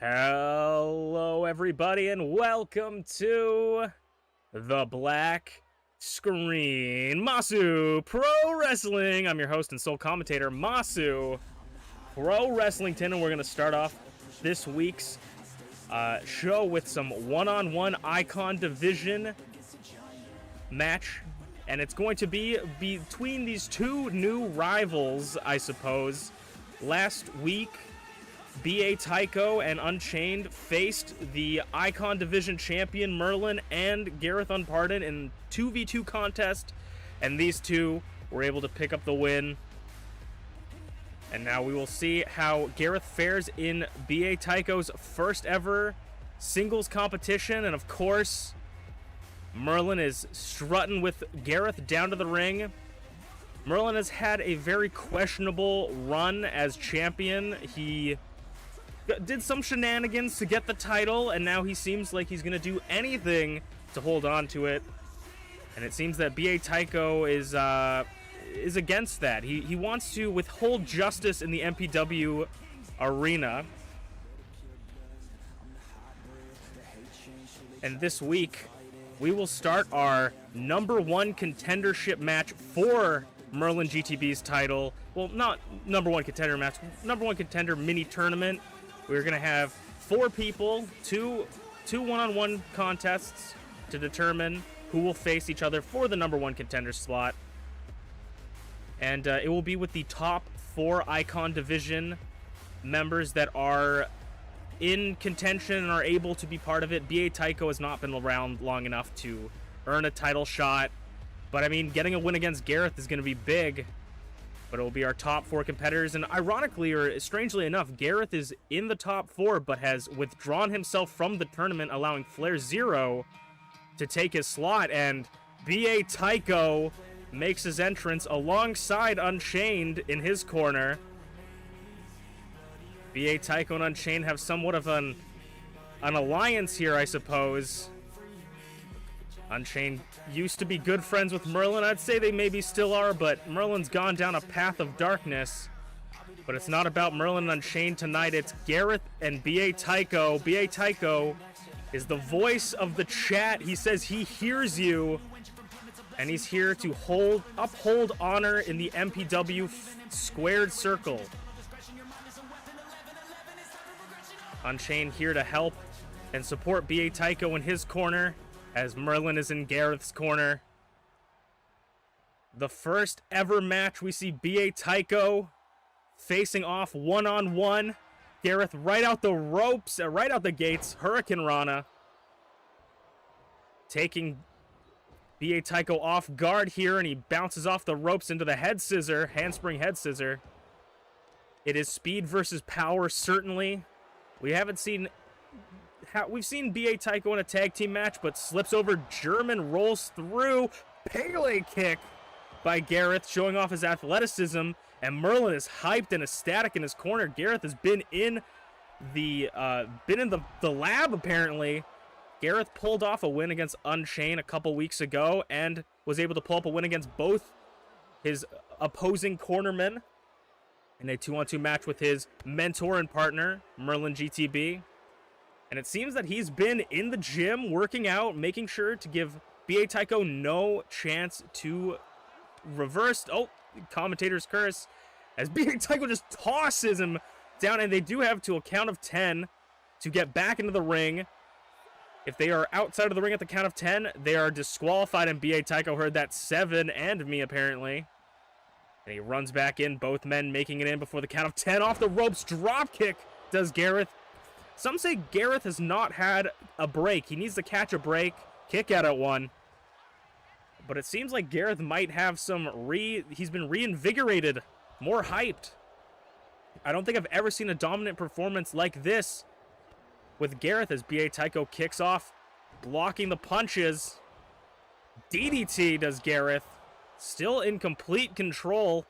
Hello, everybody, and welcome to the Black Screen. Masu Pro Wrestling. I'm your host and sole commentator, Masu Pro Wrestlington, and we're going to start off this week's show with some one-on-one Icon Division match, and it's going to be between these two new rivals, I suppose. Last week, B.A. Tycho and Unchained faced the Icon Division champion Merlin and Gareth Unpardoned in 2v2 contest, and these two were able to pick up the win. And now we will see how Gareth fares in B.A. Tycho's first ever singles competition, and of course, Merlin is strutting with Gareth down to the ring. Merlin has had a very questionable run as champion. He did some shenanigans to get the title, and now he seems like he's going to do anything to hold on to it. And it seems that B.A. Tycho is against that. He wants to withhold justice in the MPW arena. And this week, we will start our #1 contendership match for MerlinGTB's title. Well, not #1 contender match, #1 contender mini tournament. We're going to have 4 people, two one-on-one contests to determine who will face each other for the #1 contender slot. And it will be with the top 4 Icon Division members that are in contention and are able to be part of it. B.A. Tycho has not been around long enough to earn a title shot. But, I mean, getting a win against Gareth is going to be big. But it will be our top 4 competitors. And ironically, or strangely enough, Gareth is in the top 4, but has withdrawn himself from the tournament, allowing FlairZero to take his slot. And B.A. Tycho makes his entrance alongside Unchained in his corner. B.A. Tycho and Unchained have somewhat of an alliance here, I suppose. Unchained used to be good friends with Merlin. I'd say they maybe still are, but Merlin's gone down a path of darkness. But it's not about Merlin and Unchained tonight. It's Gareth and B.A. Tycho. B.A. Tycho is the voice of the chat. He says he hears you, and he's here to uphold honor in the MPW squared circle. Unchained here to help and support B.A. Tycho in his corner, as Merlin is in Gareth's corner. The first ever match, we see B.A. Tycho facing off one-on-one. Gareth right out the ropes, right out the gates, Hurricane Rana. Taking B.A. Tycho off guard here, and he bounces off the ropes into the head scissor, handspring head scissor. It is speed versus power, certainly. We've seen B.A. Tycho in a tag team match, but slips over German, rolls through. Pele kick by Gareth, showing off his athleticism. And Merlin is hyped and ecstatic in his corner. Gareth has been in the lab, apparently. Gareth pulled off a win against Unchained a couple weeks ago and was able to pull up a win against both his opposing cornermen in a 2-on-2 match with his mentor and partner, MerlinGTB. And it seems that he's been in the gym, working out, making sure to give B.A. Tycho no chance to reverse. Oh, commentator's curse. As B.A. Tycho just tosses him down, and they do have to a count of 10 to get back into the ring. If they are outside of the ring at the count of 10, they are disqualified, and B.A. Tycho heard that 7 and me, apparently. And he runs back in, both men making it in before the count of 10. Off the ropes, drop kick does Gareth. Some say Gareth has not had a break. He needs to catch a break. Kick out at 1. But it seems like Gareth might have he's been reinvigorated, more hyped. I don't think I've ever seen a dominant performance like this with Gareth as B.A. Tycho kicks off, blocking the punches. DDT does Gareth. Still in complete control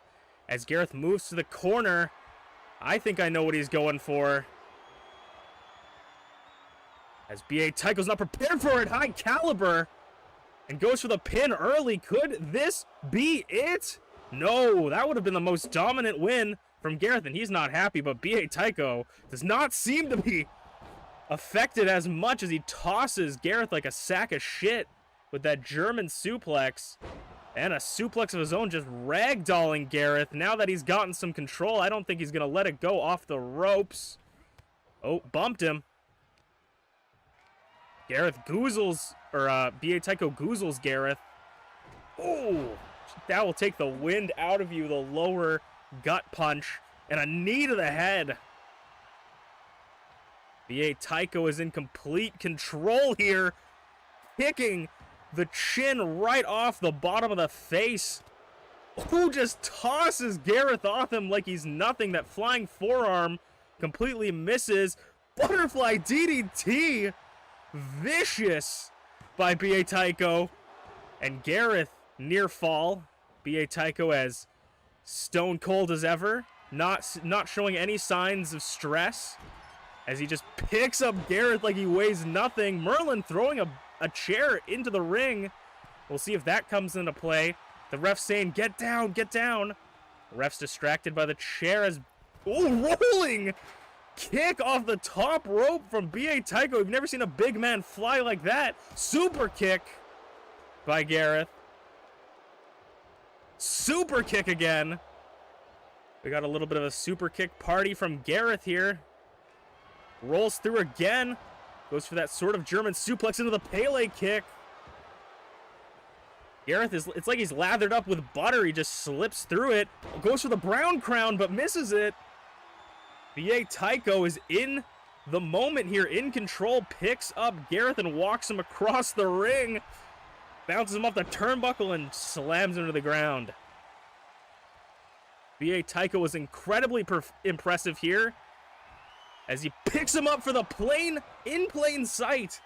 as Gareth moves to the corner. I think I know what he's going for. As B.A. Tycho's not prepared for it, high caliber, and goes for the pin early. Could this be it? No, that would have been the most dominant win from Gareth, and he's not happy, but B.A. Tycho does not seem to be affected as much as he tosses Gareth like a sack of shit with that German suplex. And a suplex of his own, just ragdolling Gareth. Now that he's gotten some control, I don't think he's going to let it go off the ropes. Oh, bumped him. Gareth goozles, or B.A. Tycho goozles Gareth. Oh, that will take the wind out of you, the lower gut punch. And a knee to the head. B.A. Tycho is in complete control here. Kicking the chin right off the bottom of the face. Who just tosses Gareth off him like he's nothing. That flying forearm completely misses. Butterfly DDT. Vicious by B.A. Tycho. And Gareth near fall. B.A. Tycho as stone cold as ever. Not showing any signs of stress. As he just picks up Gareth like he weighs nothing. Merlin throwing a chair into the ring. We'll see if that comes into play. The ref saying, get down, get down. The ref's distracted by the chair as... Oh, rolling kick off the top rope from B.A. Tycho. We've never seen a big man fly like that. Super kick by Gareth. Super kick again. We got a little bit of a super kick party from Gareth here. Rolls through again. Goes for that sort of German suplex into the Pele kick. Gareth it's like he's lathered up with butter. He just slips through it. Goes for the brown crown, but misses it. B.A. Tycho is in the moment here, in control. Picks up Gareth and walks him across the ring. Bounces him off the turnbuckle and slams him to the ground. B.A. Tycho was incredibly impressive here, as he picks him up for the in plain sight.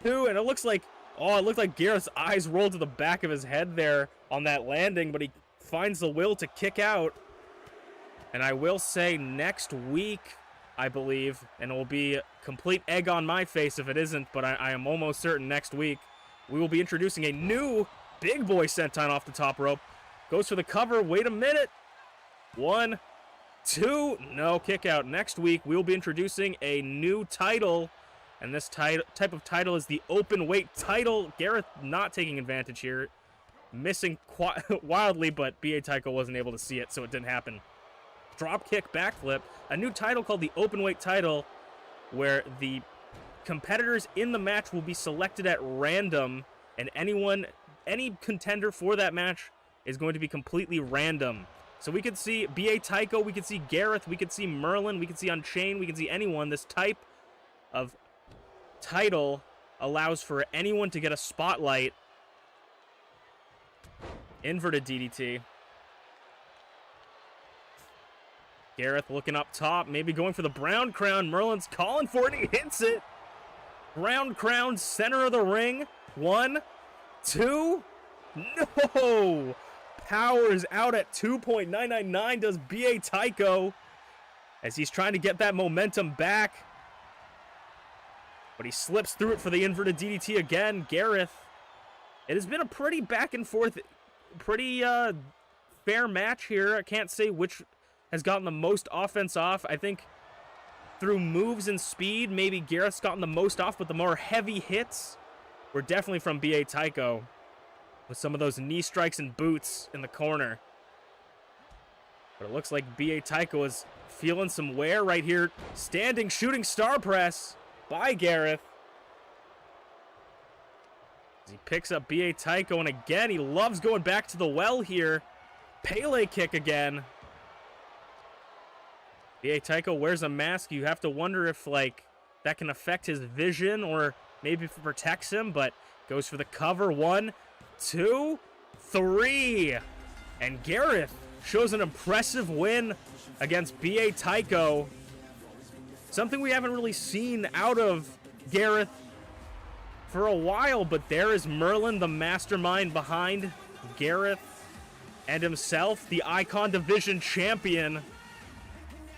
And it looks like, it looked like Gareth's eyes rolled to the back of his head there on that landing, but he finds the will to kick out. And I will say next week, I believe, and it will be complete egg on my face if it isn't, but I am almost certain next week, we will be introducing a new big boy senton off the top rope. Goes for the cover. Wait a minute. 1, 2. No, kick out. Next week, we will be introducing a new title. And this type of title is the open weight title. Gareth not taking advantage here. Missing wildly, but B.A. Tycho wasn't able to see it, so it didn't happen. Drop kick backflip. A new title called the open weight title, where the competitors in the match will be selected at random, and any contender for that match is going to be completely random. So we could see B.A. Tycho, we could see Gareth, we could see Merlin, we could see Unchained, we could see anyone. This type of title allows for anyone to get a spotlight. Inverted DDT. Gareth looking up top, maybe going for the brown crown. Merlin's calling for it, he hits it. Brown crown, center of the ring. 1, 2, no! Powers out at 2.999 does B.A. Tycho, as he's trying to get that momentum back. But he slips through it for the inverted DDT again. Gareth. It has been a pretty back and forth, pretty fair match here. I can't say which has gotten the most offense off. I think through moves and speed, maybe Gareth's gotten the most off, but the more heavy hits were definitely from B.A. Tycho, with some of those knee strikes and boots in the corner. But it looks like B.A. Tycho is feeling some wear right here. Standing shooting star press by Gareth. As he picks up B.A. Tycho, and again, he loves going back to the well here. Pele kick again. B.A. Tycho wears a mask. You have to wonder if, like, that can affect his vision, or maybe if it protects him, but goes for the cover. 1, 2, 3. And Gareth shows an impressive win against B.A. Tycho. Something we haven't really seen out of Gareth for a while, but there is Merlin, the mastermind behind Gareth and himself, the Icon Division champion.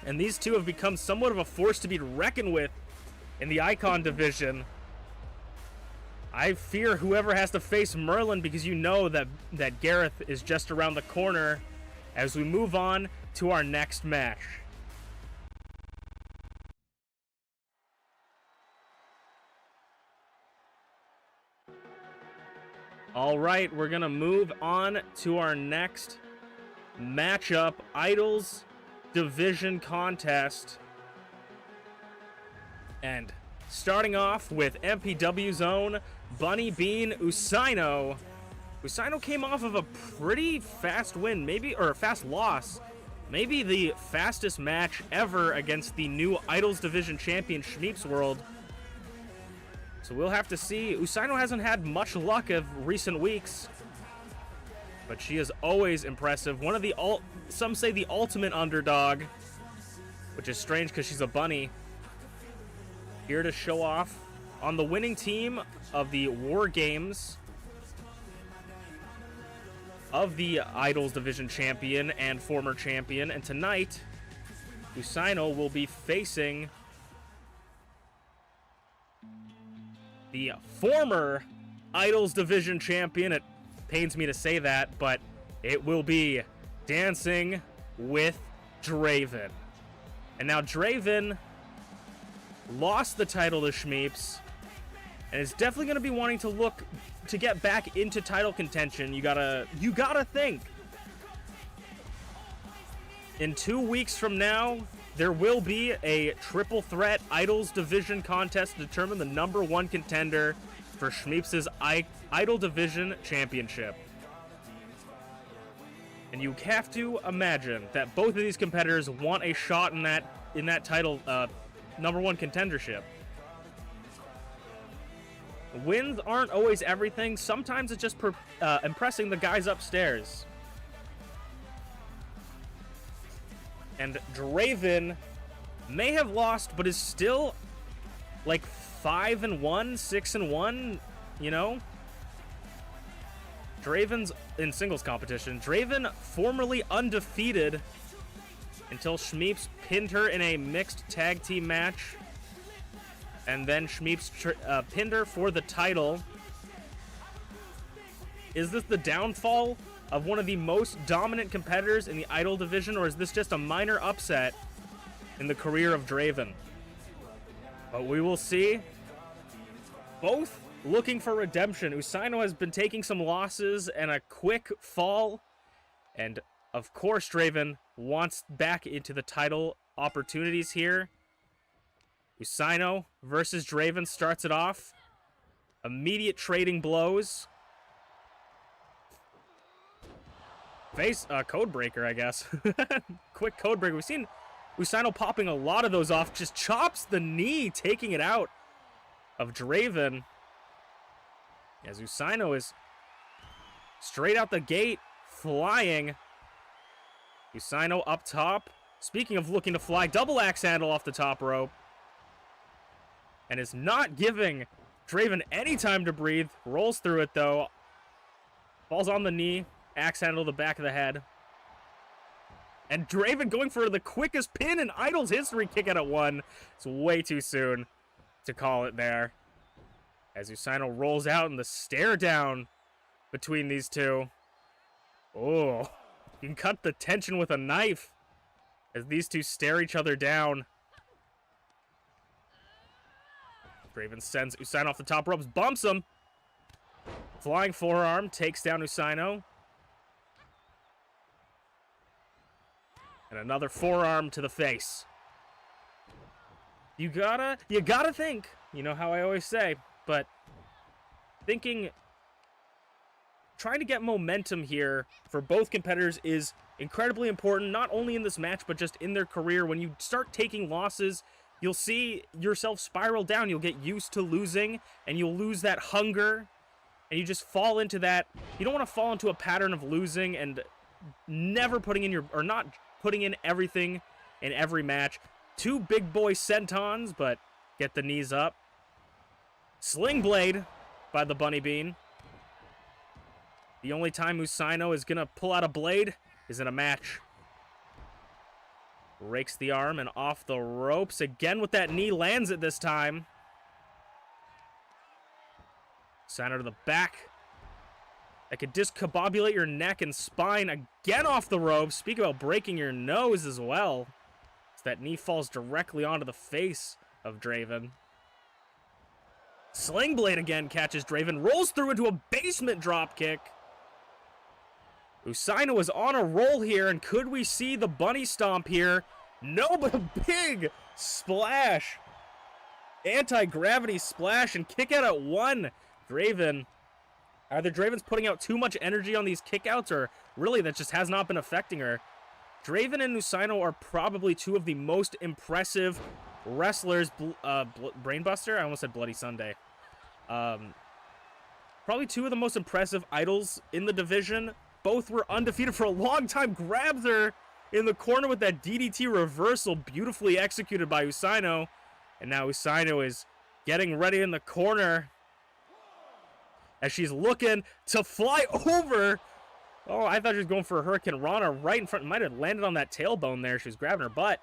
And these two have become somewhat of a force to be reckoned with in the Icon Division. I fear whoever has to face Merlin, because you know that Gareth is just around the corner as we move on to our next match. All right, we're going to move on to our next matchup, Idols Division Contest. And starting off with MPW's own Bunny Bean Usaino. Usaino came off of a pretty fast win, or a fast loss. Maybe the fastest match ever against the new Idols Division champion, ShmeepsWorld. So we'll have to see. Usaino hasn't had much luck of recent weeks, but she is always impressive. One of the, some say the ultimate underdog, which is strange because she's a bunny. Here to show off on the winning team of the War Games of the Idols Division champion and former champion. And tonight, Usaino will be facing the former Idols Division champion. It pains me to say that, but it will be Dancing with Draven. And now Draven lost the title to Shmeeps, and is definitely going to be wanting to look to get back into title contention. You gotta think. In 2 weeks from now, there will be a triple threat Idols Division contest to determine the #1 contender for Shmeeps' Idol Division Championship. And you have to imagine that both of these competitors want a shot in that title #1 contendership. Wins aren't always everything. Sometimes it's just impressing the guys upstairs. And Draven may have lost, but is still like 5-1, 6-1, you know? Draven's in singles competition. Draven formerly undefeated until Shmeeps pinned her in a mixed tag team match. And then Shmeeps pinned her for the title. Is this the downfall of one of the most dominant competitors in the Idol Division, or is this just a minor upset in the career of Draven? But we will see. Both looking for redemption. Usaino has been taking some losses and a quick fall. And, of course, Draven wants back into the title opportunities here. Usaino versus Draven starts it off. Immediate trading blows. Face code breaker, I guess. Quick code breaker. We've seen Usaino popping a lot of those off. Just chops the knee, taking it out of Draven. As Usaino is straight out the gate, flying. Usaino up top. Speaking of looking to fly, double axe handle off the top rope. And is not giving Draven any time to breathe. Rolls through it, though. Falls on the knee. Axe handle to the back of the head. And Draven going for the quickest pin in Idol's history. Kick out at 1. It's way too soon to call it there. As Usaino rolls out and the stare down between these two. Oh, you can cut the tension with a knife as these two stare each other down. Draven sends Usaino off the top ropes, bumps him. Flying forearm takes down Usaino. And another forearm to the face. You gotta think. You know how I always say. But trying to get momentum here for both competitors is incredibly important, not only in this match, but just in their career. When you start taking losses, you'll see yourself spiral down. You'll get used to losing, and you'll lose that hunger, and you just fall into that. You don't want to fall into a pattern of losing and never putting in not putting in everything in every match. 2 big boy sentons, but get the knees up. Sling blade by the Bunny Bean. The only time Usaino is going to pull out a blade is in a match. Rakes the arm and off the ropes. Again with that knee, lands it this time. Usaino to the back. That could discombobulate your neck and spine. Again off the ropes. Speak about breaking your nose as well. So that knee falls directly onto the face of Draven. Sling Blade again catches Draven, rolls through into a basement drop kick. Usaino is on a roll here, and could we see the bunny stomp here? No, but a big splash. Anti-gravity splash and kick out at 1. Draven. Either Draven's putting out too much energy on these kickouts, or really that just has not been affecting her. Draven and Usaino are probably two of the most impressive wrestlers. Brainbuster? I almost said Bloody Sunday. Probably two of the most impressive idols in the division. Both were undefeated for a long time. Grabs her in the corner with that DDT reversal, beautifully executed by Usaino. And now Usaino is getting ready in the corner as she's looking to fly over. Oh, I thought she was going for a Hurricane Rana right in front. Might have landed on that tailbone there. She was grabbing her butt.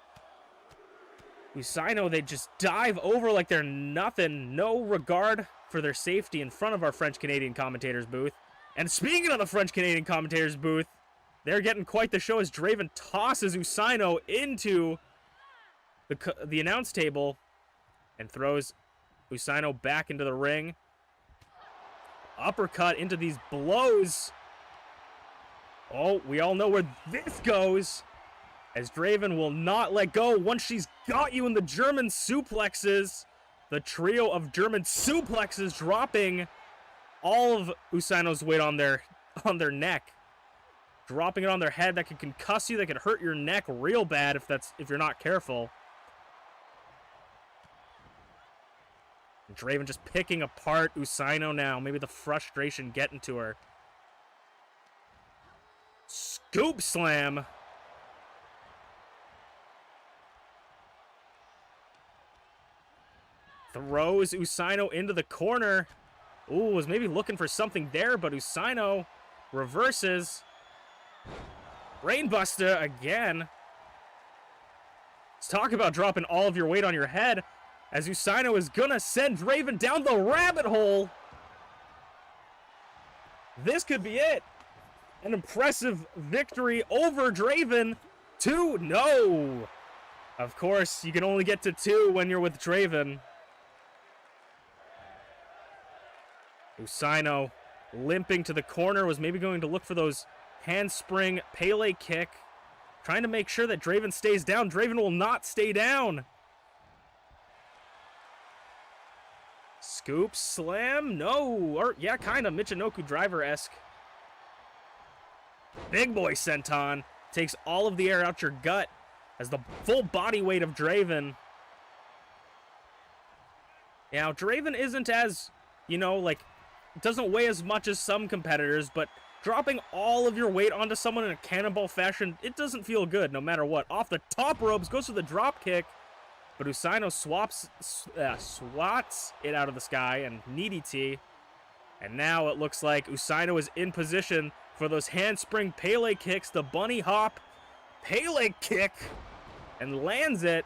Usaino, they just dive over like they're nothing. No regard for their safety in front of our French-Canadian commentators booth. And speaking of the French-Canadian commentators booth, they're getting quite the show as Draven tosses Usaino into the announce table and throws Usaino back into the ring. Uppercut into these blows. Oh, we all know where this goes, as Draven will not let go once she's got you in the German suplexes. The trio of German suplexes dropping all of Usaino's weight on their neck. Dropping it on their head. That could concuss you. That could hurt your neck real bad if you're not careful. Draven just picking apart Usaino now. Maybe the frustration getting to her. Scoop slam. Throws Usaino into the corner. Ooh, was maybe looking for something there, but Usaino reverses. Brainbuster again. Let's talk about dropping all of your weight on your head, as Usaino is gonna send Draven down the rabbit hole. This could be it. An impressive victory over Draven. 2, no. Of course, you can only get to 2 when you're with Draven. Usaino limping to the corner, was maybe going to look for those handspring Pele kick. Trying to make sure that Draven stays down. Draven will not stay down. Scoop slam, no. Or, yeah, kind of Michinoku Driver-esque. Big boy senton takes all of the air out your gut as the full body weight of Draven. Now, Draven isn't as, doesn't weigh as much as some competitors, but dropping all of your weight onto someone in a cannonball fashion, it doesn't feel good no matter what. Off the top ropes, goes for the drop kick, but Usaino swats it out of the sky and knee DT. And now it looks like Usaino is in position for those handspring Pele kicks, the bunny hop Pele kick, and lands it.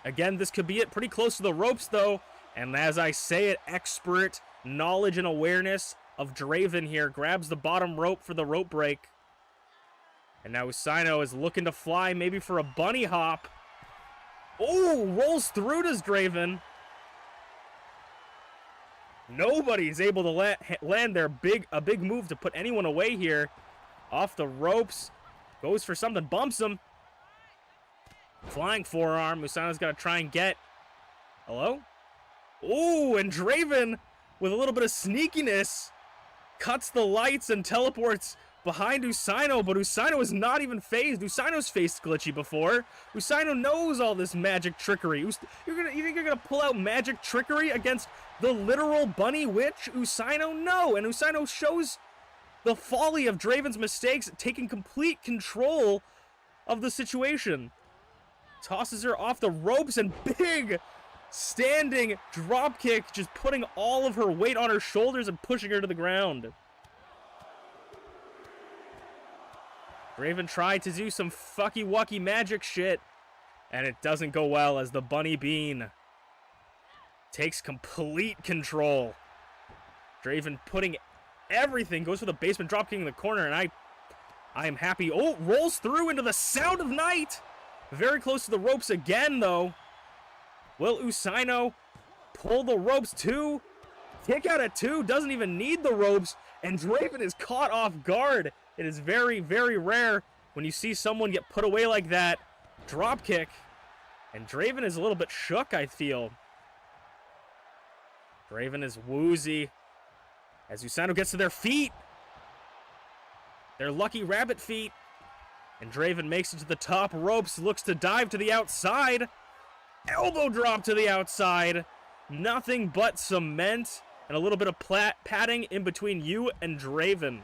Again, this could be it. Pretty close to the ropes, though. And as I say it, expert knowledge and awareness of Draven here. Grabs the bottom rope for the rope break. And now Usaino is looking to fly, maybe for a bunny hop. Oh, rolls through does Draven. Nobody's able to land their a big move to put anyone away here. Off the ropes. Goes for something, bumps him. Flying forearm. Usaino's got to try and get. Hello? Ooh, and Draven, with a little bit of sneakiness, cuts the lights and teleports behind Usaino, but Usaino is not even phased. Usaino's faced Glitchy before. Usaino knows all this magic trickery. You think you're gonna pull out magic trickery against the literal bunny witch, Usaino? No, and Usaino shows the folly of Draven's mistakes, taking complete control of the situation. Tosses her off the ropes and big standing drop kick, just putting all of her weight on her shoulders and pushing her to the ground. Draven tried to do some fucky-wucky magic shit, and it doesn't go well as the Bunny Bean takes complete control. Draven putting everything, goes for the basement dropkick in the corner, and I am happy. Oh, rolls through into the Sound of Night. Very close to the ropes again, though. Will Usaino pull the ropes, 2. Kick out at 2, doesn't even need the ropes, and Draven is caught off guard. It is very, very rare when you see someone get put away like that. Drop kick, and Draven is a little bit shook, I feel. Draven is woozy as Usano gets to their feet. Their lucky rabbit feet. And Draven makes it to the top ropes, looks to dive to the outside. Elbow drop to the outside. Nothing but cement and a little bit of padding in between you and Draven.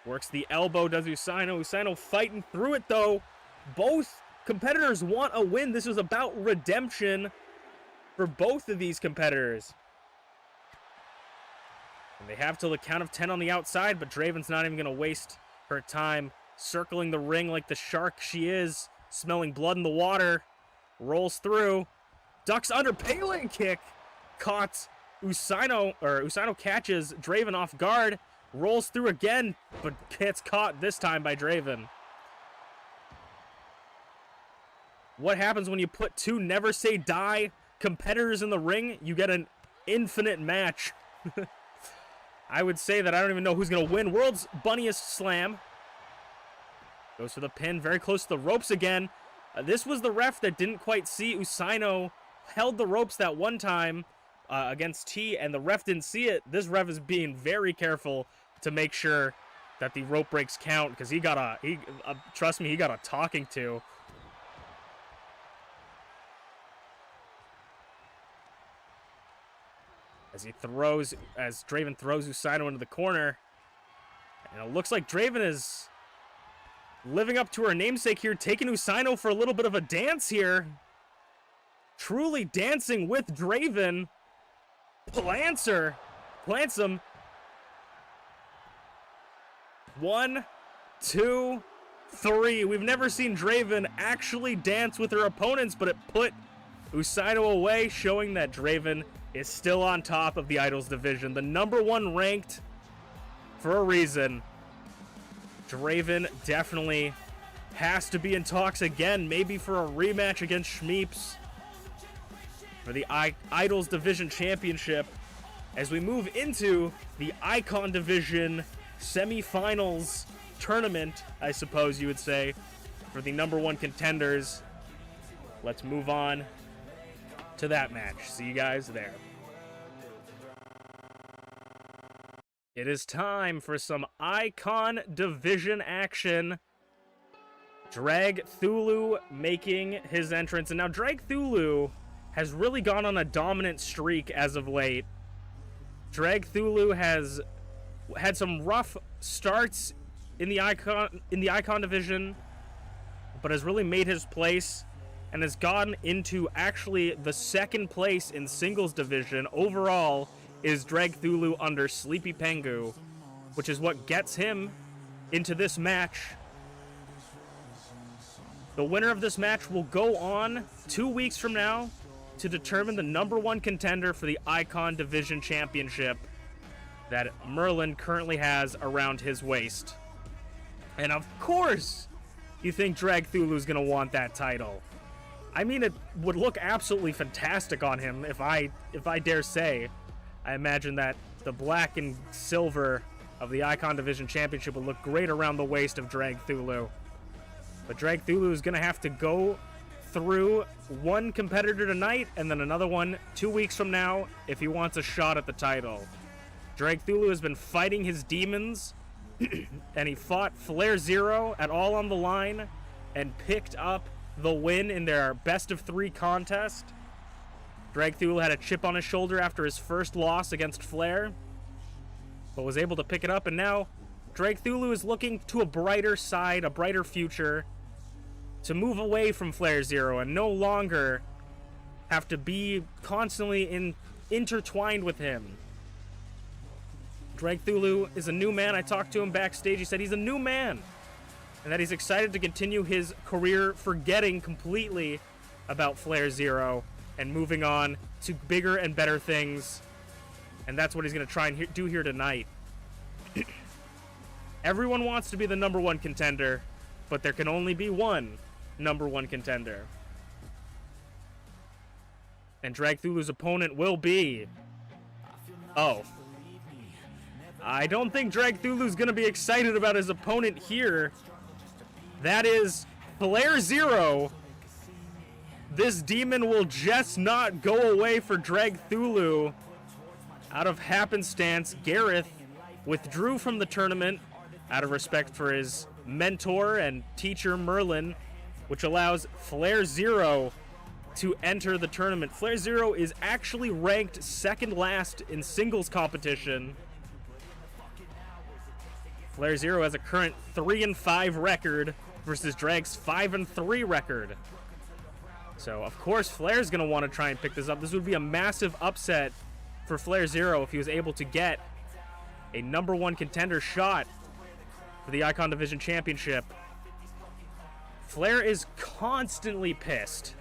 Works the elbow, does Usano. Usano fighting through it, though. Both competitors want a win. This was about redemption for both of these competitors. And they have till the count of 10 on the outside, but Draven's not even going to waste her time circling the ring like the shark she is, smelling blood in the water. Rolls through, ducks under, Pele kick, caught Usano, or Usano catches Draven off guard, rolls through again, but gets caught this time by Draven. What happens when you put 2 never say die competitors in the ring? You get an infinite match. I would say that I don't even know who's going to win. World's bunniest slam. Goes for the pin, very close to the ropes again. This was the ref that didn't quite see Usano held the ropes that one time against T, and the ref didn't see it. This ref is being very careful to make sure that the rope breaks count, because he got trust me, he got a talking to. As Draven throws Usano into the corner. And it looks like Draven is living up to her namesake here, taking Usano for a little bit of a dance here. Truly dancing with Draven. Plants him. 1, 2, 3. We've never seen Draven actually dance with her opponents, but it put Usano away, showing that Draven is still on top of the Idols division. The #1 ranked for a reason. Draven definitely has to be in talks again, maybe for a rematch against Shmeeps for the Idols Division Championship as we move into the Icon Division semifinals tournament, I suppose you would say, for the #1 contenders. Let's move on to that match. See you guys there. It is time for some Icon Division action. Dragthulu making his entrance. And now Dragthulu has really gone on a dominant streak as of late. Dragthulu has had some rough starts in the Icon Division, but has really made his place and has gotten into actually the 2nd place in singles division. Overall is Dragthulu under TheSleepyPengu, which is what gets him into this match. The winner of this match will go on 2 weeks from now to determine the #1 contender for the Icon Division Championship that Merlin currently has around his waist. And of course, you think Dragthulu's gonna want that title. I mean, it would look absolutely fantastic on him, if I dare say. I imagine that the black and silver of the Icon Division Championship would look great around the waist of Dragthulu. But Dragthulu is going to have to go through one competitor tonight and then another one 2 weeks from now if he wants a shot at the title. Dragthulu has been fighting his demons, and he fought FlairZero at All on the Line and picked up the win in their best-of-3 contest. Dragthulu had a chip on his shoulder after his first loss against Flair, but was able to pick it up, and now Dragthulu is looking to a brighter side, a brighter future, to move away from FlairZero and no longer have to be constantly intertwined with him. Dragthulu is a new man. I talked to him backstage. He said he's a new man and that he's excited to continue his career forgetting completely about FlairZero and moving on to bigger and better things. And that's what he's going to try and do here tonight. Everyone wants to be the #1 contender, but there can only be one #1 contender. And Dragthulu's opponent will be... Oh. I don't think Dragthulu's going to be excited about his opponent here. That is FlairZero. This demon will just not go away for Dragthulu. Out of happenstance, Gareth withdrew from the tournament out of respect for his mentor and teacher Merlin, which allows FlairZero to enter the tournament. FlairZero is actually ranked second last in singles competition. FlairZero has a current 3-5 record versus Drag's 5-3 record. So, of course, Flair's going to want to try and pick this up. This would be a massive upset for FlairZero if he was able to get a #1 contender shot for the Icon Division Championship. Flair is constantly pissed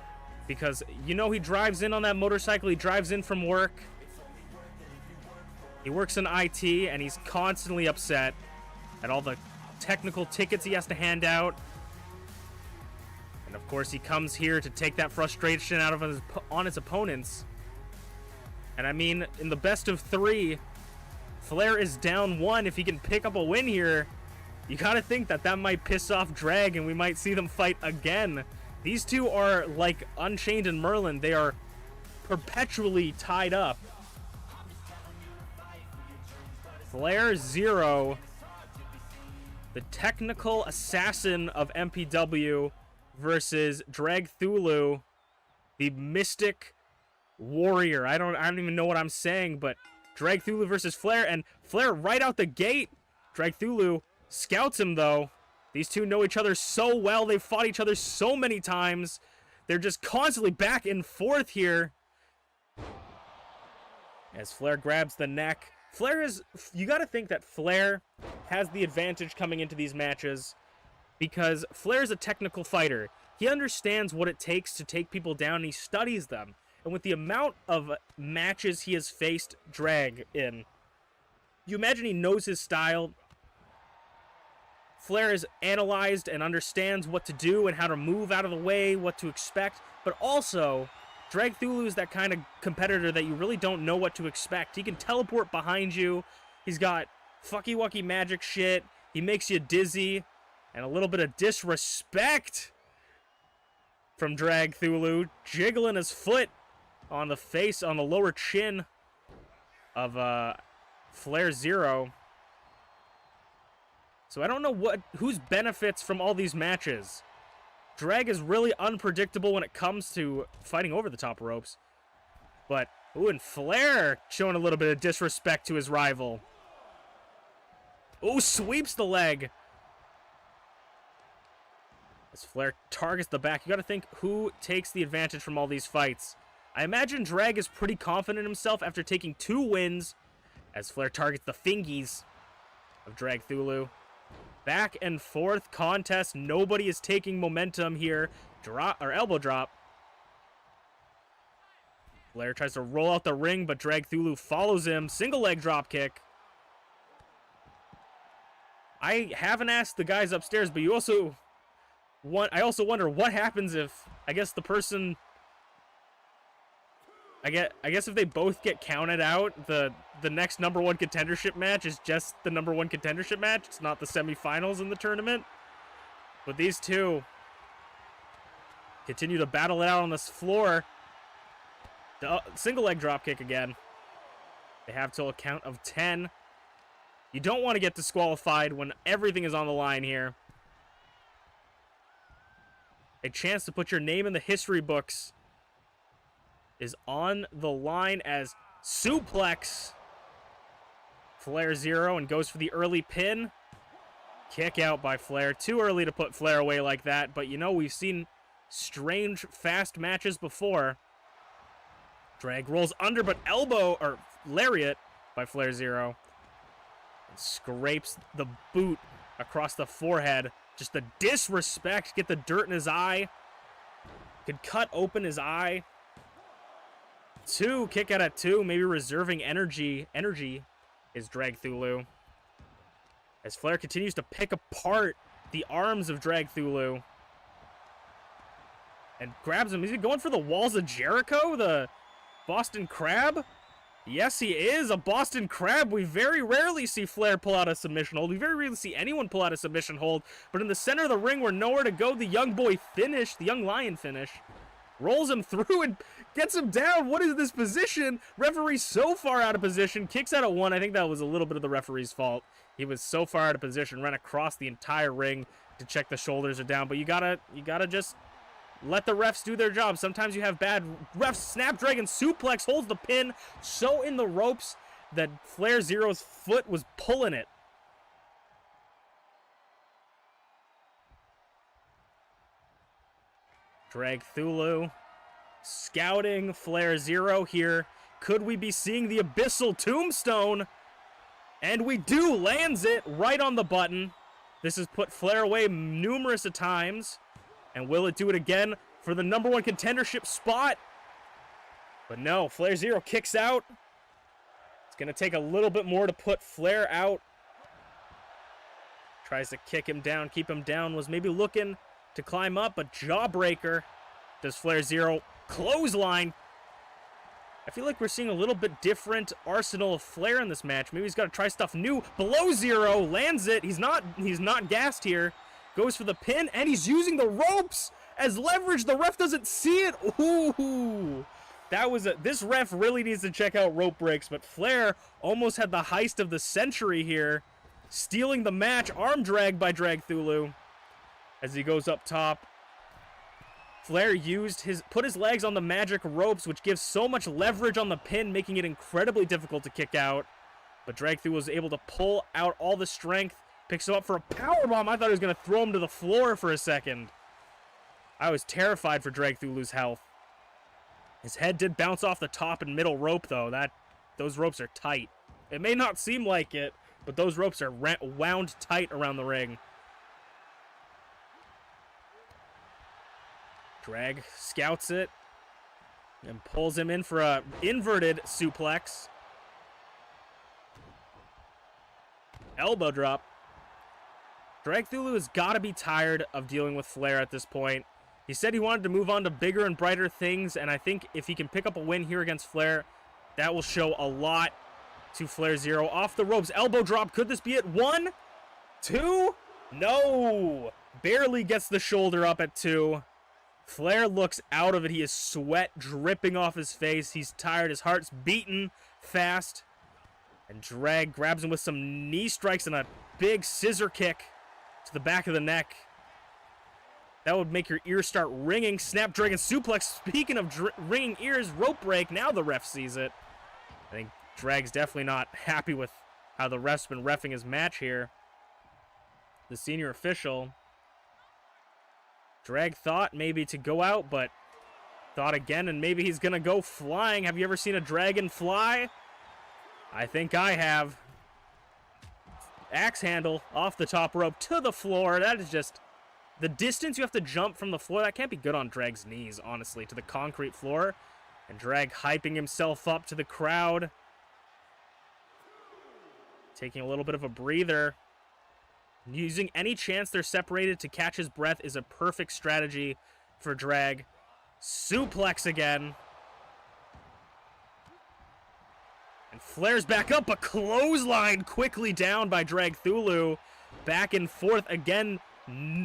because, you know, he drives in on that motorcycle. He drives in from work. He works in IT, and he's constantly upset at all the technical tickets he has to hand out. And of course, he comes here to take that frustration out of his opponents. And I mean, in the best of 3, Flair is down 1. If he can pick up a win here, you gotta think that that might piss off Drag, and we might see them fight again. These two are like Unchained and Merlin. They are perpetually tied up. FlairZero, the technical assassin of MPW, versus Dragthulu, the mystic warrior. I don't even know what I'm saying, but Dragthulu versus Flair, and Flair right out the gate. Dragthulu scouts him, though. These two know each other so well. They've fought each other so many times. They're just constantly back and forth here. As Flair grabs the neck. Flair is... You got to think that Flair has the advantage coming into these matches because Flair's a technical fighter. He understands what it takes to take people down, and he studies them. And with the amount of matches he has faced Drag in, you imagine he knows his style. Flair has analyzed and understands what to do and how to move out of the way, what to expect. But also, Dragthulu is that kind of competitor that you really don't know what to expect. He can teleport behind you. He's got fucky-wucky magic shit. He makes you dizzy. And a little bit of disrespect from Dragthulu, jiggling his foot on the face, on the lower chin of FlairZero. So I don't know whose benefits from all these matches. Drag is really unpredictable when it comes to fighting over the top ropes. But, ooh, and Flair showing a little bit of disrespect to his rival. Ooh, sweeps the leg. As Flair targets the back, you gotta think who takes the advantage from all these fights. I imagine Drag is pretty confident in himself after taking 2 wins, as Flair targets the fingies of Dragthulu. Back and forth contest. Nobody is taking momentum here. Drop or elbow drop. Flair tries to roll out the ring, but Dragthulu follows him. Single leg drop kick. I haven't asked the guys upstairs, but I also wonder what happens if, I guess the person, I guess if they both get counted out, the next #1 contendership match is just the #1 contendership match. It's not the semifinals in the tournament. But these two continue to battle it out on this floor. Single leg drop kick again. They have till a count of 10. You don't want to get disqualified when everything is on the line here. A chance to put your name in the history books is on the line as suplex FlairZero and goes for the early pin. Kick out by Flair. Too early to put Flair away like that, but you know, we've seen strange, fast matches before. Drag rolls under, but elbow, or lariat by FlairZero. And scrapes the boot across the forehead. Just the disrespect. Get the dirt in his eye. Could cut open his eye. 2, kick out at 2, maybe reserving energy. Energy is Dragthulu. As Flair continues to pick apart the arms of Dragthulu. And grabs him. Is he going for the walls of Jericho? The Boston Crab? Yes, he is a Boston Crab. We very rarely see Flair pull out a submission hold. We very rarely see anyone pull out a submission hold. But in the center of the ring where nowhere to go, the young boy finish, the young lion finish, rolls him through and gets him down. What is this position? Referee so far out of position, kicks out at 1. I think that was a little bit of the referee's fault. He was so far out of position, ran across the entire ring to check the shoulders are down. But you gotta just let the refs do their job. Sometimes you have bad refs. Snapdragon suplex holds the pin so in the ropes that FlairZero's foot was pulling it. Dragthulu scouting FlairZero here. Could we be seeing the Abyssal Tombstone? And we do. Lands it right on the button. This has put Flair away numerous of times. And will it do it again for the #1 contendership spot? But no, FlairZero kicks out. It's going to take a little bit more to put Flair out. Tries to kick him down, keep him down. Was maybe looking to climb up, but jawbreaker. Does FlairZero clothesline? I feel like we're seeing a little bit different arsenal of Flair in this match. Maybe he's got to try stuff new. Below zero, lands it. He's not gassed here. Goes for the pin, and he's using the ropes as leverage. The ref doesn't see it. Ooh. This ref really needs to check out rope breaks, but Flair almost had the heist of the century here. Stealing the match. Arm drag by Dragthulu as he goes up top. Flair put his legs on the magic ropes, which gives so much leverage on the pin, making it incredibly difficult to kick out. But Dragthulu was able to pull out all the strength. Picks him up for a powerbomb. I thought he was going to throw him to the floor for a second. I was terrified for Dragthulu's health. His head did bounce off the top and middle rope, though. Those ropes are tight. It may not seem like it, but those ropes are wound tight around the ring. Drag scouts it and pulls him in for a inverted suplex. Elbow drop. Dragthulu has got to be tired of dealing with Flair at this point. He said he wanted to move on to bigger and brighter things, and I think if he can pick up a win here against Flair, that will show a lot to FlairZero. Off the ropes, elbow drop. Could this be it? 1, 2? No! Barely gets the shoulder up at 2. Flair looks out of it. He is sweat dripping off his face. He's tired. His heart's beating fast. And Drag grabs him with some knee strikes and a big scissor kick to the back of the neck. That would make your ears start ringing. Snapdragon suplex. Speaking of ringing ears, rope break. Now the ref sees it. I think Drag's definitely not happy with how the ref's been reffing his match here. The senior official. Drag thought maybe to go out, but thought again, and maybe he's going to go flying. Have you ever seen a dragon fly? I think I have. Axe handle off the top rope to the floor. That is just the distance you have to jump from the floor. That can't be good on Drag's knees, honestly, to the concrete floor. And Drag hyping himself up to the crowd. Taking a little bit of a breather. Using any chance they're separated to catch his breath is a perfect strategy for Drag. Suplex again. And Flair's back up, a clothesline quickly down by Dragthulu. Back and forth again,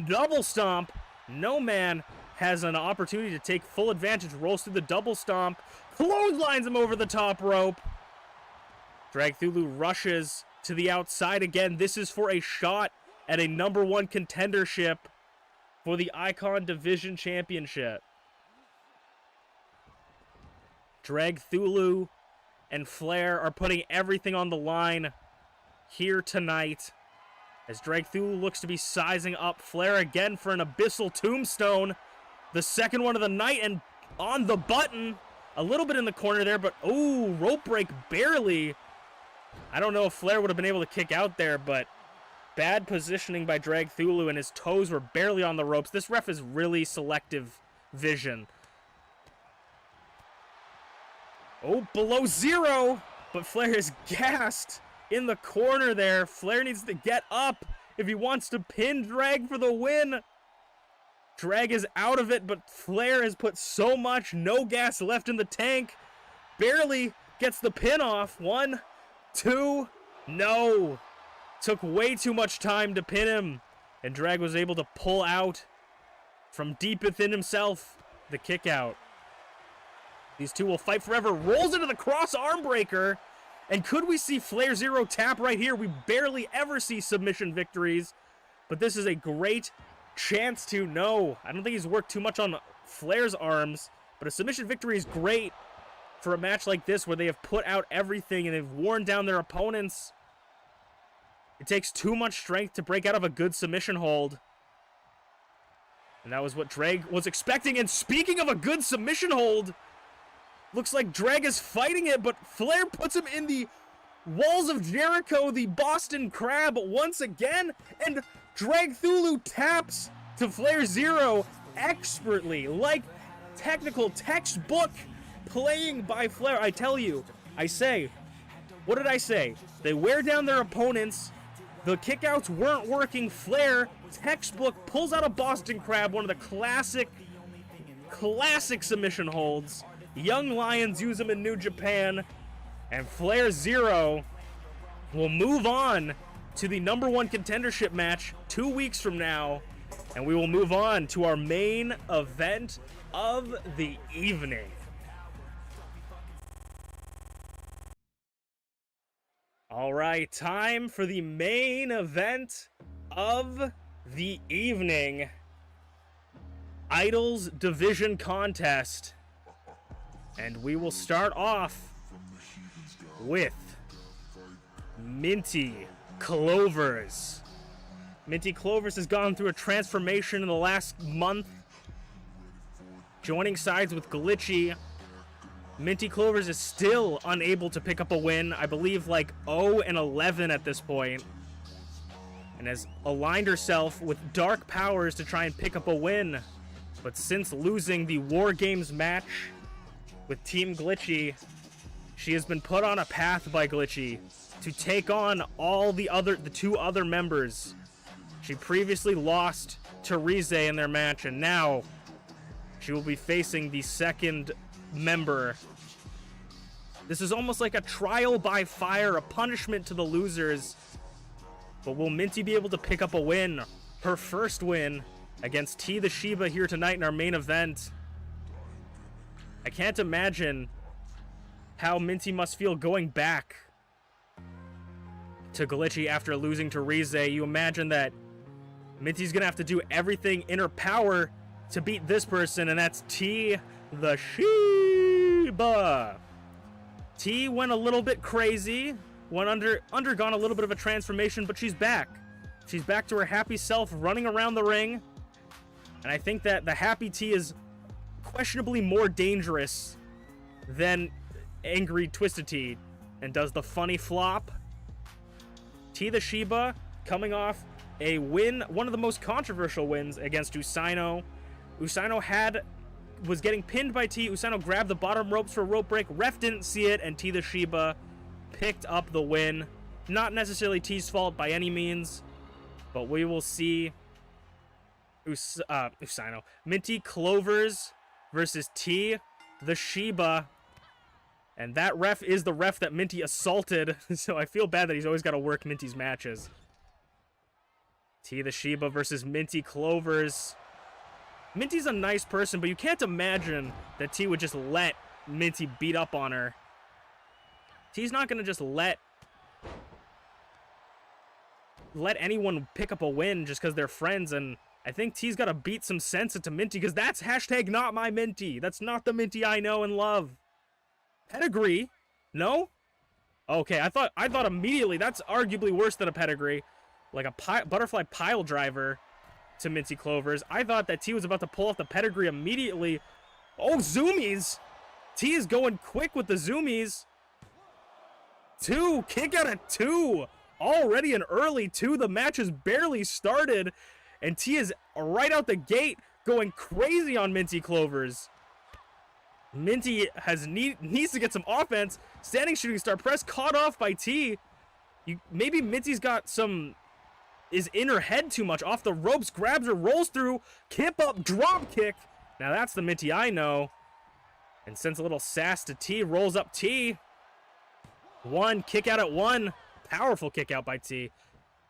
double stomp. No man has an opportunity to take full advantage, rolls through the double stomp, clotheslines him over the top rope. Dragthulu rushes to the outside again. This is for a shot at a #1 contendership for the Icon Division Championship. Dragthulu and Flair are putting everything on the line here tonight as Dragthulu looks to be sizing up Flair again for an Abyssal Tombstone. The second one of the night, and on the button. A little bit in the corner there, but oh, rope break barely. I don't know if Flair would have been able to kick out there, but bad positioning by Dragthulu, and his toes were barely on the ropes. This ref is really selective vision. Oh, below zero, but Flair is gassed in the corner there. Flair needs to get up if he wants to pin Drag for the win. Drag is out of it, but Flair has put so much, no gas left in the tank. barely gets the pin off. 1, 2, no. Took way too much time to pin him. And Drag was able to pull out from deep within himself the kick out. These two will fight forever. Rolls into the cross arm breaker. And could we see FlairZero tap right here? We barely ever see submission victories. But this is a great chance to know. I don't think he's worked too much on Flair's arms. But a submission victory is great for a match like this where they have put out everything and they've worn down their opponents. It takes too much strength to break out of a good submission hold. And that was what Drag was expecting. And speaking of a good submission hold, looks like Drag is fighting it, but Flair puts him in the walls of Jericho, the Boston Crab, once again. And Dragthulu taps to FlairZero expertly, like technical textbook playing by Flair. I tell you, I say, what did I say? They wear down their opponents. The kickouts weren't working. Flair, textbook, pulls out a Boston Crab, one of the classic submission holds. Young Lions use them in New Japan. And FlairZero will move on to the #1 contendership match 2 weeks from now. And we will move on to our main event of the evening. All right, time for the main event of the evening. Idols Division Contest. And we will start off with MintyClovers. MintyClovers has gone through a transformation in the last month, joining sides with Glitchy. MintyClovers is still unable to pick up a win. I believe like 0-11 at this point, and has aligned herself with Dark Powers to try and pick up a win. But since losing the War Games match with Team Glitchy, she has been put on a path by Glitchy to take on all the two other members. She previously lost to Rize in their match, and now she will be facing the second member. This is almost like a trial by fire, a punishment to the losers. But will Minty be able to pick up a win? Her first win against TeaTheShiba here tonight in our main event. I can't imagine how Minty must feel going back to Glitchy after losing to Rize. You imagine that Minty's gonna have to do everything in her power to beat this person, and that's TeaTheShiba. T went a little bit crazy, undergone a little bit of a transformation, but she's back. She's back to her happy self, running around the ring. And I think that the happy T is questionably more dangerous than angry Twisted T, and does the funny flop. TeaTheShiba coming off a win, one of the most controversial wins against Usaino. Usaino was getting pinned by T. Usaino grabbed the bottom ropes for a rope break. Ref didn't see it, and TeaTheShiba picked up the win. Not necessarily T's fault by any means, but we will see Usaino. MintyClovers versus TeaTheShiba. And that ref is the ref that Minty assaulted, so I feel bad that he's always got to work Minty's matches. TeaTheShiba versus MintyClovers. Minty's a nice person, but you can't imagine that T would just let Minty beat up on her. T's not going to just let anyone pick up a win just because they're friends, and I think T's got to beat some sense into Minty, because that's hashtag not my Minty. That's not the Minty I know and love. Pedigree? No? Okay, I thought immediately that's arguably worse than a pedigree. Like a butterfly pile driver to MintyClovers. I thought that T was about to pull off the pedigree immediately. Oh, zoomies! T is going quick with the zoomies. 2, kick out at 2. Already an early 2. The match has barely started, and T is right out the gate going crazy on MintyClovers. Minty needs to get some offense. Standing shooting star press caught off by T. Maybe Minty's got is in her head too much. Off the ropes, grabs her, rolls through, kip up, drop kick. Now that's the Minty I know. And sends a little sass to T. Rolls up T. One. Kick out at one. Powerful kick out by T.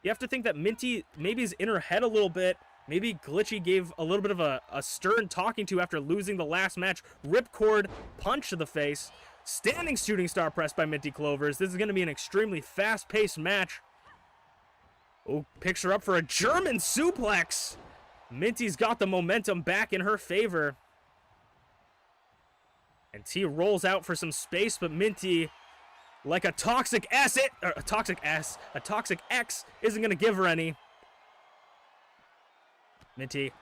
You have to think that Minty maybe is in her head a little bit. Maybe Glitchy gave a little bit of a stern talking to after losing the last match. Ripcord punch to the face. Standing shooting star press by MintyClovers. This is going to be an extremely fast-paced match. Oh, picks her up for a German suplex. Minty's got the momentum back in her favor. And T rolls out for some space, but Minty, like a toxic X, isn't going to give her any. Minty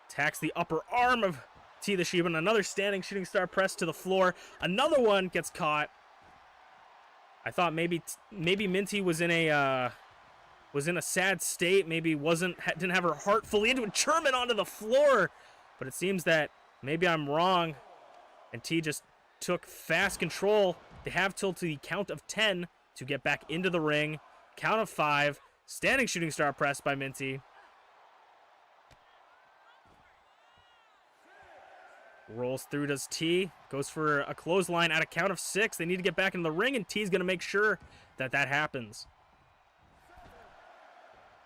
attacks the upper arm of TeaTheShiba, and another standing shooting star press to the floor. Another one gets caught. I thought maybe Minty was in a sad state. Maybe didn't have her heart fully into it. German onto the floor, but it seems that maybe I'm wrong, and T just took fast control. They have till to the count of 10 to get back into the ring. Count of 5. Standing shooting star press by Minty. Rolls through, does T. Goes for a clothesline at a count of 6. They need to get back in the ring, and T's going to make sure that happens.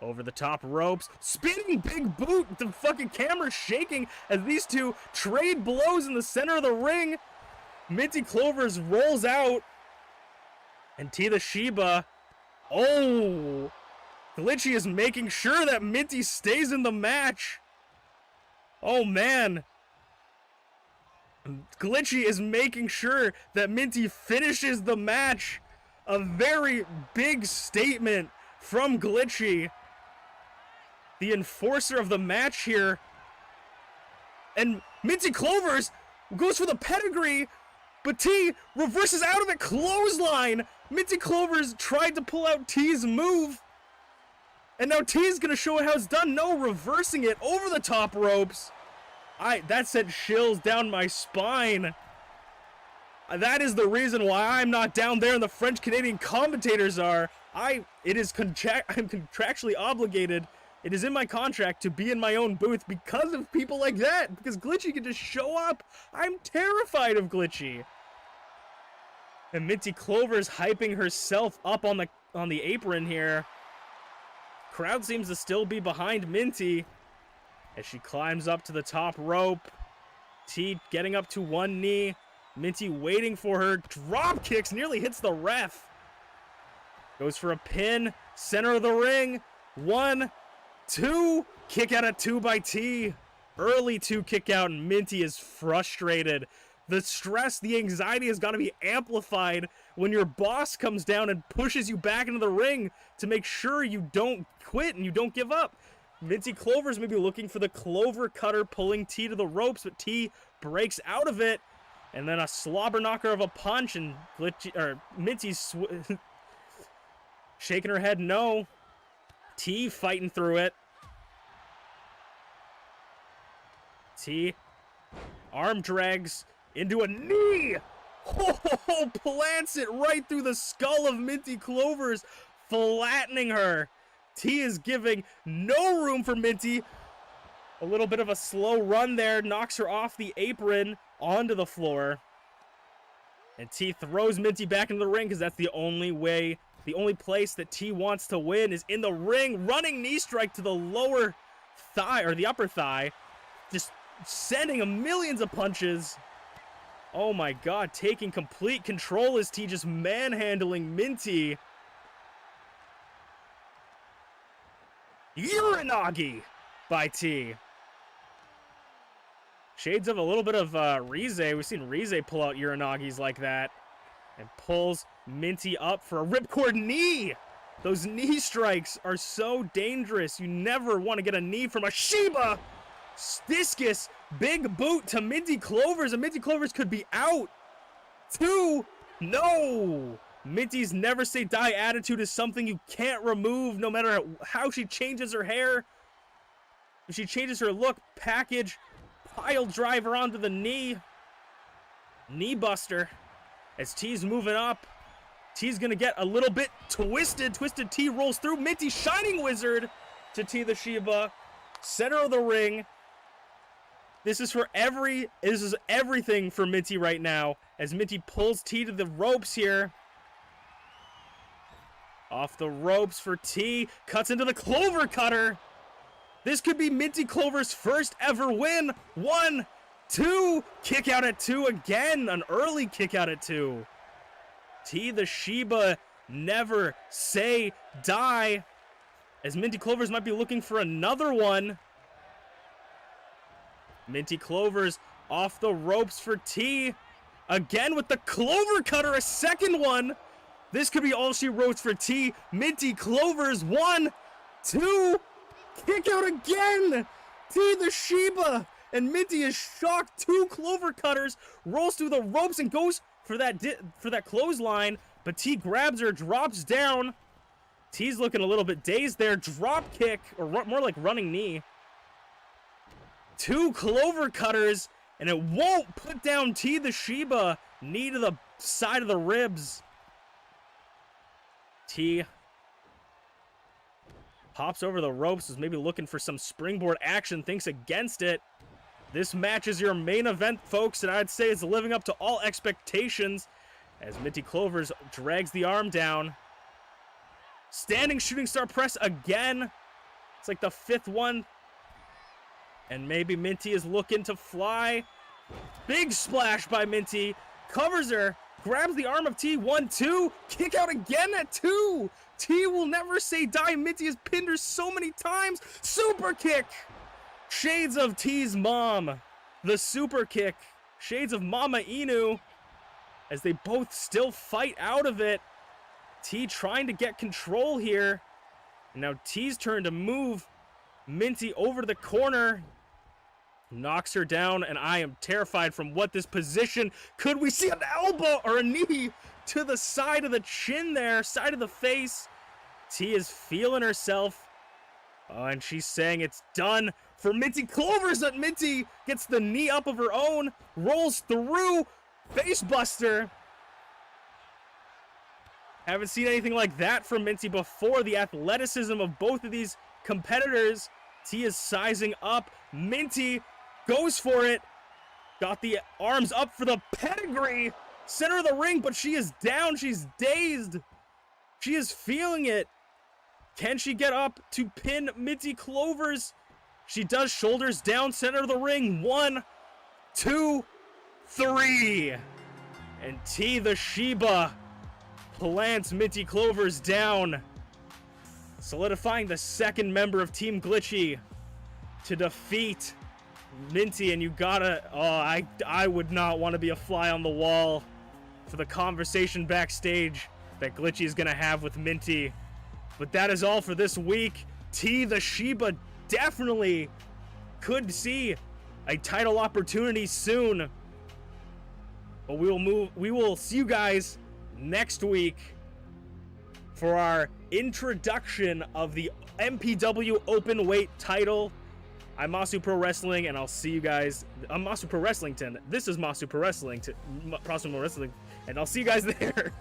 Over the top ropes. Spinning big boot. The fucking camera's shaking as these two trade blows in the center of the ring. MintyClovers rolls out. And TeaTheShiba. Oh! Glitchy is making sure that Minty stays in the match. Oh, man. Glitchy is making sure that Minty finishes the match. A very big statement from Glitchy. The enforcer of the match here. And MintyClovers goes for the pedigree, but T reverses out of it. Clothesline. MintyClovers tried to pull out T's move. And now T's going to show how it's done. No, reversing it over the top ropes. That sent chills down my spine. That is the reason why I'm not down there and the French-Canadian commentators are. I'm contractually obligated. It is in my contract to be in my own booth because of people like that. Because Glitchy can just show up. I'm terrified of Glitchy. And MintyClovers hyping herself up on the apron here. Crowd seems to still be behind Minty as she climbs up to the top rope. T getting up to one knee. Minty waiting for her. Drop kicks, nearly hits the ref. Goes for a pin. Center of the ring. 1, 2. Kick out at 2 by T. Early 2 kick out, and Minty is frustrated. The stress, the anxiety has got to be amplified when your boss comes down and pushes you back into the ring to make sure you don't quit and you don't give up. MintyClovers may be looking for the clover cutter, pulling T to the ropes, but T breaks out of it. And then a slobber knocker of a punch, and Minty's shaking her head no. T fighting through it. T arm drags into a knee. Oh, plants it right through the skull of MintyClovers, flattening her. T is giving no room for Minty. A little bit of a slow run there, knocks her off the apron onto the floor. And T throws Minty back into the ring because that's the only way, the only place that T wants to win is in the ring. Running knee strike to the lower thigh, or the upper thigh. Just sending millions of punches. Oh my god, taking complete control as T just manhandling Minty. Uranagi by T. Shades of a little bit of Rize. We've seen Rize pull out Uranagis like that. And pulls Minty up for a ripcord knee. Those knee strikes are so dangerous. You never want to get a knee from a Shiba. Discus, big boot to MintyClovers, and MintyClovers could be out. 2, no. Minty's never say die attitude is something you can't remove no matter how she changes her hair. If she changes her look, package, pile driver onto the knee. Knee buster. As T's moving up, T's gonna get a little bit twisted. Twisted T rolls through. Minty Shining Wizard to TeaTheShiba. Center of the ring. This is everything for Minty right now, as Minty pulls T to the ropes here. Off the ropes for T, cuts into the Clover Cutter. This could be MintyClovers' first ever win. 1, 2, kick out at 2 again, an early kick out at 2. TeaTheShiba, never say die, as MintyClovers might be looking for another one. MintyClovers off the ropes for T, again with the Clover Cutter, a second one. This could be all she wrote for T. MintyClovers, 1, 2, kick out again. TeaTheShiba, and Minty is shocked. 2 Clover Cutters, rolls through the ropes and goes for that clothesline, but T grabs her, drops down. T's looking a little bit dazed there. Drop kick, or more like running knee. 2 Clover Cutters, and it won't put down TeaTheShiba. Knee to the side of the ribs. T hops over the ropes, is maybe looking for some springboard action, thinks against it. This match is your main event, folks, and I'd say it's living up to all expectations, as MintyClovers drags the arm down. Standing shooting star press again. It's like the 5th one. And maybe Minty is looking to fly. Big splash by Minty. Covers her. Grabs the arm of T. 1, 2. Kick out again at 2. T will never say die. Minty has pinned her so many times. Super kick. Shades of T's mom. The super kick. Shades of MamaInu. As they both still fight out of it. T trying to get control here. And now T's turn to move Minty over the corner. Knocks her down, and I am terrified from what this position. Could we see an elbow or a knee to the side of the chin there, side of the face? T is feeling herself. Oh, and she's saying it's done for MintyClovers, but Minty gets the knee up of her own, rolls through, face buster. Haven't seen anything like that from Minty before. The athleticism of both of these competitors. T is sizing up. Minty goes for it. Got the arms up for the pedigree. Center of the ring, but she is down. She's dazed. She is feeling it. Can she get up to pin MintyClovers? She does. Shoulders down, center of the ring. 1, 2, 3. And TeaTheShiba plants MintyClovers down, solidifying the 2nd member of Team Glitchy to defeat Minty. And you gotta, I would not want to be a fly on the wall for the conversation backstage that Glitchy is gonna have with Minty. But that is all for this week. TeaTheShiba definitely could see a title opportunity soon. But we will see you guys next week for our introduction of the MPW open weight title. I'm Masu Pro Wrestling, and I'll see you guys. I'm Masu Pro Wrestlington. This is Masu Pro Wrestling, and I'll see you guys there.